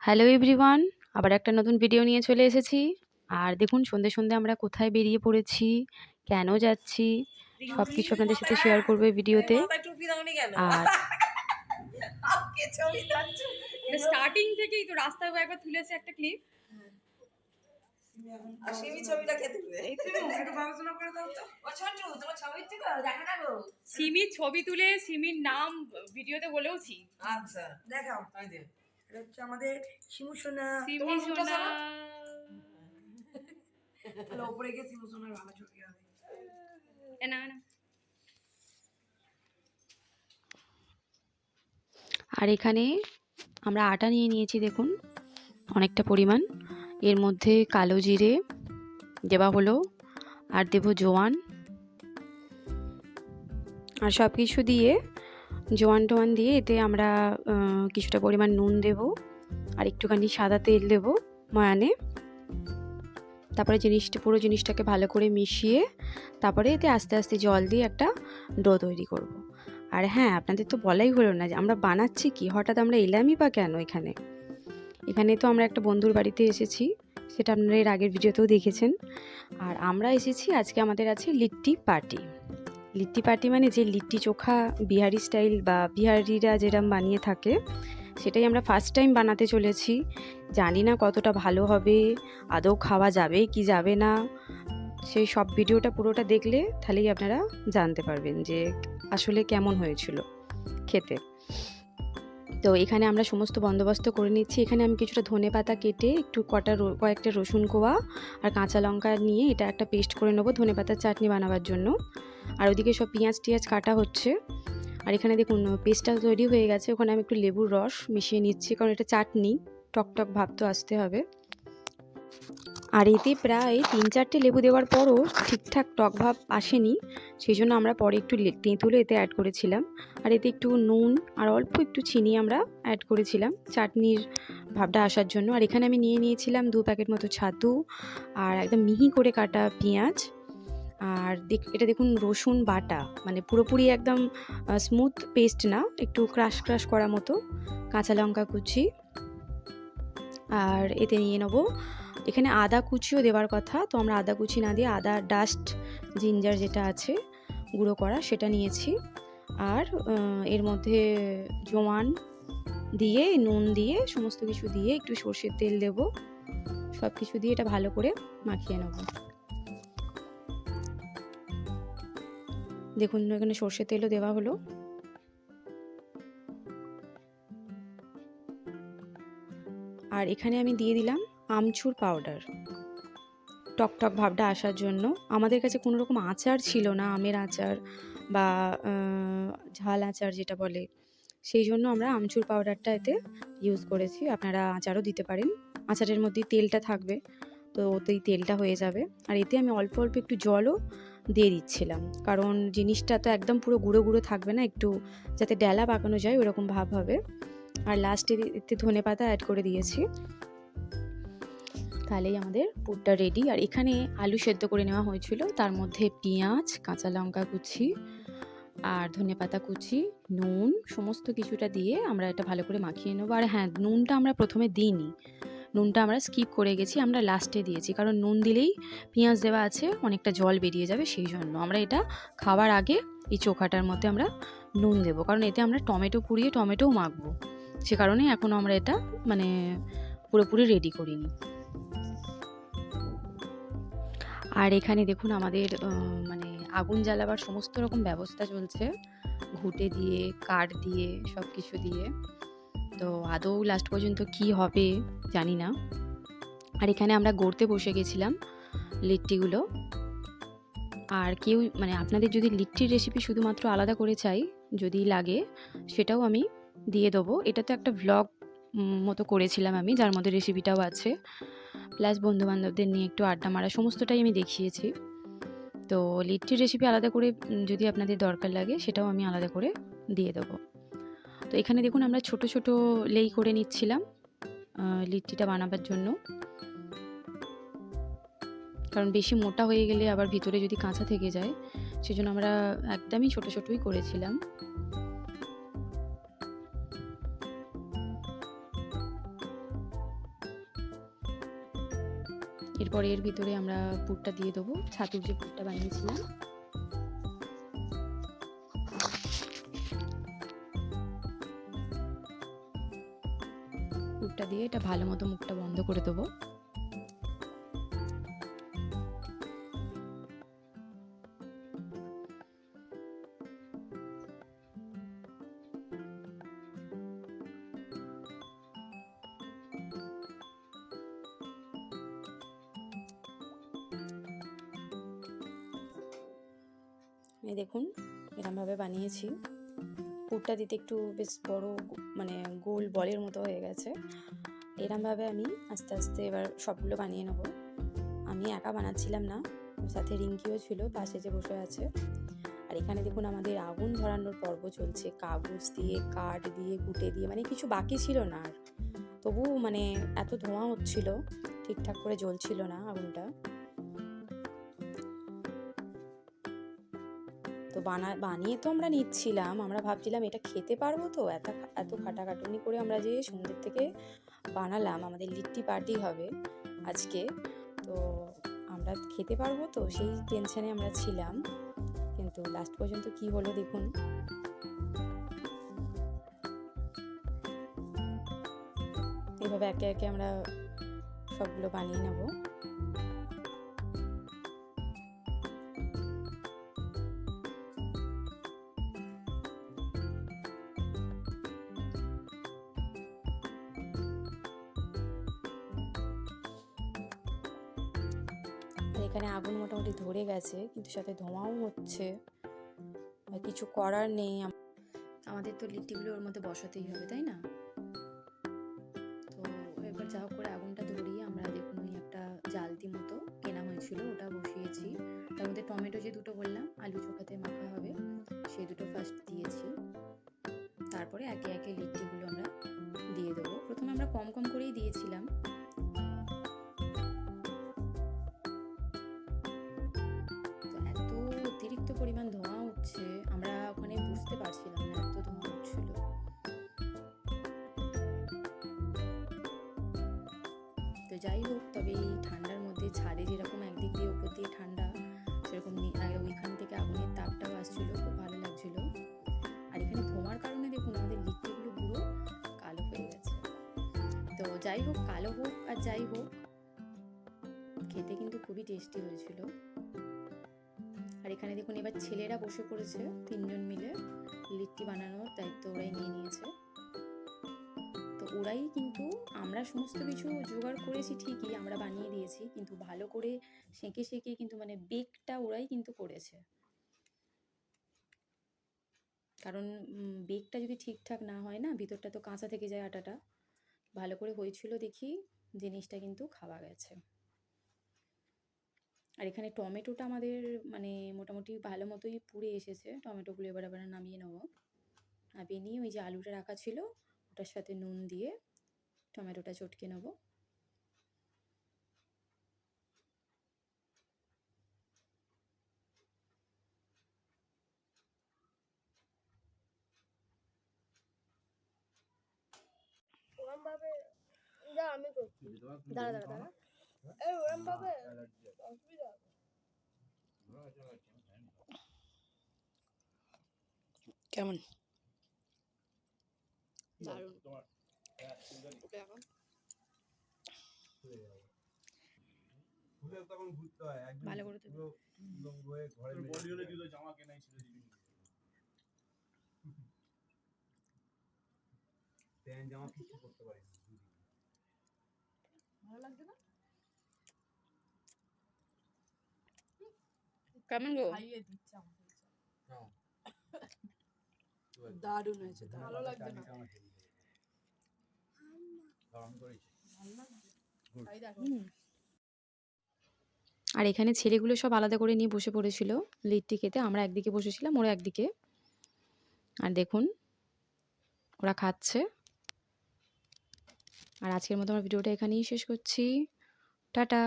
Hello everyone, আবার একটা নতুন ভিডিও নিয়ে চলে এসেছি। আর দেখুন সন্ধে সন্ধে আমরা কোথায় বেরিয়ে পড়েছি, কেন যাচ্ছি, সব কিছু আপনাদের সাথে শেয়ার করবো এই ভিডিওতে। আর স্টার্টিং থেকেই তো রাস্তায় একবার তুলেছে একটা ক্লিপ। সিমির ছবি তুলে সিমির নাম ভিডিওতে বলেওছি। আচ্ছা দেখাও, এটা হচ্ছে আমাদের শিমু সোনা। সিমি সোনা তাহলে উপরে গিয়ে শিমু সোনার ভালো ছবি হবে। না না আর এখানে আমরা আটা নিয়ে নিয়েছি, দেখুন অনেকটা পরিমাণ। এর মধ্যে কালো জিরে দেওয়া হলো, আর দেবো জোয়ান, আর সব কিছু দিয়ে জোয়ান টোয়ান দিয়ে এতে আমরা কিছুটা পরিমাণ নুন দেব, আর একটুখানি সাদা তেল দেব ময়ানে। তারপরে পুরো জিনিসটাকে ভালো করে মিশিয়ে তারপরে এতে আস্তে আস্তে জল দিয়ে একটা ডো তৈরি করব। আর হ্যাঁ, আপনাদের তো বলাই হলো না যে আমরা বানাচ্ছি কি, হঠাৎ আমরা এলামই বা কেন এখানে। এখানে তো আমরা একটা বন্ধুর বাড়িতে এসেছি, সেটা আপনারা এর আগের ভিডিওতেও দেখেছেন। আর আমরা এসেছি আজকে, আমাদের আছে লিট্টি পার্টি। লিট্টি পার্টি মানে যে লিট্টি চোখা বিহারি স্টাইল বা বিহারিরা যেরকম বানিয়ে থাকে, সেটাই আমরা ফার্স্ট টাইম বানাতে চলেছি। জানি না কতটা ভালো হবে, আদৌ খাওয়া যাবে কি যাবে না, সেই সব ভিডিওটা পুরোটা দেখলে তাহলেই আপনারা জানতে পারবেন যে আসলে কেমন হয়েছিল খেতে। তো এখানে আমরা সমস্ত বন্দোবস্ত করে নিচ্ছি। এখানে আমি কিছুটা ধনে পাতা কেটে একটু কয়েকটা রসুন কোয়া আর কাঁচা লঙ্কা নিয়ে এটা একটা পেস্ট করে নেবো ধনে পাতার চাটনি বানাবার জন্য। আর ওদিকে সব পেঁয়াজ টিয়াজ কাটা হচ্ছে। আর এখানে দেখুন পেস্টটা তৈরি হয়ে গেছে, ওখানে আমি একটু লেবুর রস মিশিয়ে নিচ্ছি, কারণ এটা চাটনি, টক টক ভাব তো আসতে হবে। আর এতে প্রায় 3-4টে লেবু দেওয়ার পরও ঠিকঠাক টক ভাব আসেনি, সেই জন্য আমরা পরে একটু তেঁতুলও এতে অ্যাড করেছিলাম। আর এতে একটু নুন আর অল্প একটু চিনি আমরা অ্যাড করেছিলাম চাটনির ভাবটা আসার জন্য। আর এখানে আমি নিয়ে নিয়েছিলাম 2 প্যাকেট মতো ছাতু আর একদম মিহি করে কাটা পেঁয়াজ। আর এটা দেখুন রসুন বাটা, মানে পুরোপুরি একদম স্মুথ পেস্ট না, একটু ক্রাশ ক্রাশ করা মতো কাঁচা লঙ্কা কুচি। আর এতে নিয়ে নেবো, এখানে আদা কুচিও দেওয়ার কথা, তো আমরা আদা কুচি না দিয়ে আদা ডাস্ট জিঞ্জার যেটা আছে গুঁড়ো করা সেটা নিয়েছি। আর এর মধ্যে জোয়ান দিয়ে নুন দিয়ে সমস্ত কিছু দিয়ে একটু সর্ষের তেল দেবো, সব কিছু দিয়ে এটা ভালো করে মাখিয়ে নেব। দেখুন এখানে সর্ষের তেলও দেওয়া হলো। আর এখানে আমি দিয়ে দিলাম আমচুর পাউডার, টকটক ভাবটা আসার জন্য। আমাদের কাছে কোনো রকম আচার ছিল না, আমের আচার বা ঝাল আচার যেটা বলে, সেই জন্য আমরা আমচুর পাউডারটা এতে ইউজ করেছি। আপনারা আচারও দিতে পারেন, আচারের মধ্যেই তেলটা থাকবে, তো ওতেই তেলটা হয়ে যাবে। আর এতে আমি অল্প অল্প একটু জলও দিয়ে দিচ্ছিলাম, কারণ জিনিসটা তো একদম পুরো গুঁড়ো গুঁড়ো থাকবে না, একটু যাতে ডেলা পাকানো যায় ওরকম ভাব হবে। আর লাস্টে এতে ধনে পাতা অ্যাড করে দিয়েছি, তাহলেই আমাদের পুরটা রেডি। আর এখানে আলু সেদ্ধ করে নেওয়া হয়েছিল, তার মধ্যে পেঁয়াজ, কাঁচা লঙ্কা কুচি আর ধনেপাতা কুচি, নুন সমস্ত কিছুটা দিয়ে আমরা এটা ভালো করে মাখিয়ে নেবো। আর হ্যাঁ, নুনটা আমরা প্রথমে দিইনি, নুনটা আমরা স্কিপ করে গেছি, আমরা লাস্টে দিয়েছি, কারণ নুন দিলেই পেঁয়াজ দেওয়া আছে অনেকটা জল বেরিয়ে যাবে, সেই জন্য আমরা এটা খাওয়ার আগে এই চোখাটার মধ্যে আমরা নুন দেবো, কারণ এতে আমরা টমেটো পুড়িয়ে টমেটোও মাখবো, সে কারণে এখনও আমরা এটা মানে পুরোপুরি রেডি করিনি। আর এখানে দেখুন আমাদের মানে আগুন জ্বালাবার সমস্ত রকম ব্যবস্থা চলছে, ঘুঁটে দিয়ে কাঠ দিয়ে সব কিছু দিয়ে, তো আদৌ লাস্ট পর্যন্ত কি হবে জানি না। আর এখানে আমরা গড়তে বসে গেছিলাম লিট্টিগুলো। আর কেউ মানে আপনাদের যদি লিট্টির রেসিপি শুধুমাত্র আলাদা করে চাই যদি লাগে, সেটাও আমি দিয়ে দেবো। এটা তো একটা ভ্লগ মতো করেছিলাম আমি, যার মধ্যে রেসিপিটাও আছে, প্লাস বন্ধুবান্ধবদের নিয়ে একটু আড্ডা মারা সমস্তটাই আমি দেখিয়েছি। তো লিট্টির রেসিপি আলাদা করে যদি আপনাদের দরকার লাগে, সেটাও আমি আলাদা করে দিয়ে দেবো। তো এখানে দেখুন আমরা ছোট ছোট লেই করে নিচ্ছিলাম লিট্টিটা বানাবার জন্য, কারণ বেশি মোটা হয়ে গেলে আবার ভিতরে যদি কাঁচা থেকে যায়, সেজন্য আমরা একদমই ছোট ছোটই করেছিলাম। এরপরে এর ভিতরে আমরা পুরটা দিয়ে দেবো, ছাতুর যে পুরটা বানিয়েছিলাম। পুরটা দিয়ে এটা ভালো মতো মুখটা বন্ধ করে দেবো। এই দেখুন এরমভাবে বানিয়েছি। পুরটা দিতে একটু বেশ বড় মানে গোল বলের মতো হয়ে গেছে। এরমভাবে আমি আস্তে আস্তে এবার সবগুলো বানিয়ে নেব। আমি একা বানাচ্ছিলাম না, সাথে রিঙ্কিও ছিল পাশে যে বসে আছে। আর এখানে দেখুন আমাদের আগুন ধরানোর পর্ব চলছে, কাগজ দিয়ে, কাঠ দিয়ে, কুটে দিয়ে, মানে কিছু বাকি ছিল না আর। তবু মানে এত ধোঁয়া হচ্ছিল, ঠিকঠাক করে জ্বলছিল না আগুনটা। তো বানিয়ে তো আমরা নিচ্ছিলাম, আমরা ভাবছিলাম এটা খেতে পারবো তো, এত খাটাখাটুনি করে আমরা যে সন্ধ্যের থেকে বানালাম, আমাদের লিট্টি পার্টি হবে আজকে, তো আমরা খেতে পারবো তো, সেই টেনশনে আমরা ছিলাম। কিন্তু লাস্ট পর্যন্ত কি হলো দেখুন। এভাবে একে একে আমরা সবগুলো বানিয়ে নেব। এখানে আগুন মোটামুটি ধরে গেছে, কিন্তু সাথে ধোঁয়াও হচ্ছে, আর কিছু করার নেই। আমাদের তো লিট্টিগুলো ওর মধ্যে বসাতেই হবে, তাই না? তো এবার যা হোক করে আগুনটা ধরিয়ে আমরা দেখুন ওই একটা জালতি মতো কেনা হয়েছিল, ওটা বসিয়েছি। তার মধ্যে টমেটো যে দুটো বললাম আলু চোখাতে মাখা হবে, সেই দুটো ফার্স্ট দিয়েছি। তারপরে একে একে লিট্টিগুলো আমরা দিয়ে দেবো। প্রথমে আমরা কম কম করেই দিয়েছিলাম। অতিরিক্ত পরিমাণ ধোঁয়া উঠছে, আমরা ওখানে বুঝতে পারছিলাম না, এত ধোঁয়া উঠছিল। তো যাই হোক, তবে এই ঠান্ডার মধ্যে ছাদে যেরকম একদিক দিয়ে উপর দিয়ে ঠান্ডা, সেরকম ওইখান থেকে আগুনের তাপটাও আসছিল, খুব ভালো লাগছিল। আর এখানে ধোঁয়ার কারণে দেখুন আমাদের লিট্টিগুলো পুরো কালো হয়ে গেছে। তো যাই হোক, কালো হোক আর যাই হোক, খেতে কিন্তু খুবই টেস্টি হয়েছিল। আর এখানে দেখুন এবার ছেলেরা বসে পড়েছে, 3 জন মিলে লিট্টি বানানোর দায়িত্ব ওরাই নিয়ে নিয়েছে। তো ওরাই কিন্তু, আমরা সমস্ত কিছু জোগাড় করেছি ঠিকই, আমরা বানিয়ে দিয়েছি, কিন্তু ভালো করে সেঁকে সেঁকে কিন্তু মানে বেকটা ওরাই কিন্তু করেছে। কারণ বেকটা যদি ঠিকঠাক না হয় না, ভিতরটা তো কাঁচা থেকে যায় আটাটা। ভালো করে হয়েছিল দেখি জিনিসটা কিন্তু খাওয়া গেছে। আর এখানে টমেটোটা আমাদের মানে মোটামুটি ভালো মতোই পুড়ে এসেছে। টমেটোগুলো এবার আবার নামিয়ে নেবো। নামিয়ে নিয়ে ওই যে আলুটা রাখা ছিল ওটার সাথে নুন দিয়ে টমেটোটা চটকে নেবো। ওরমভাবে যা আমি করছি, দাঁড়া দাঁড়া দাঁড়া, এই ওরমভাবে অসুবিধা হবে। কেমন? দারুণ। ওকে এখন ভালো করে দেবো। ভালো লাগছে না? কেমন গো? খাইয়ে দিচ্ছে আমাকে। দারুণ হয়েছে, ভালো লাগছে না? ভালো লাগছে, খাই দেখো। আর এখানে ছেলেগুলো সব আলাদা করে নিয়ে বসে পড়েছিল লিট্টি খেতে। আমরা একদিকে বসেছিলাম, ওরা একদিকে। আর দেখুন ওরা খাচ্ছে। আর আজকের মতো আমার ভিডিওটা এখানেই শেষ করছি। টাটা।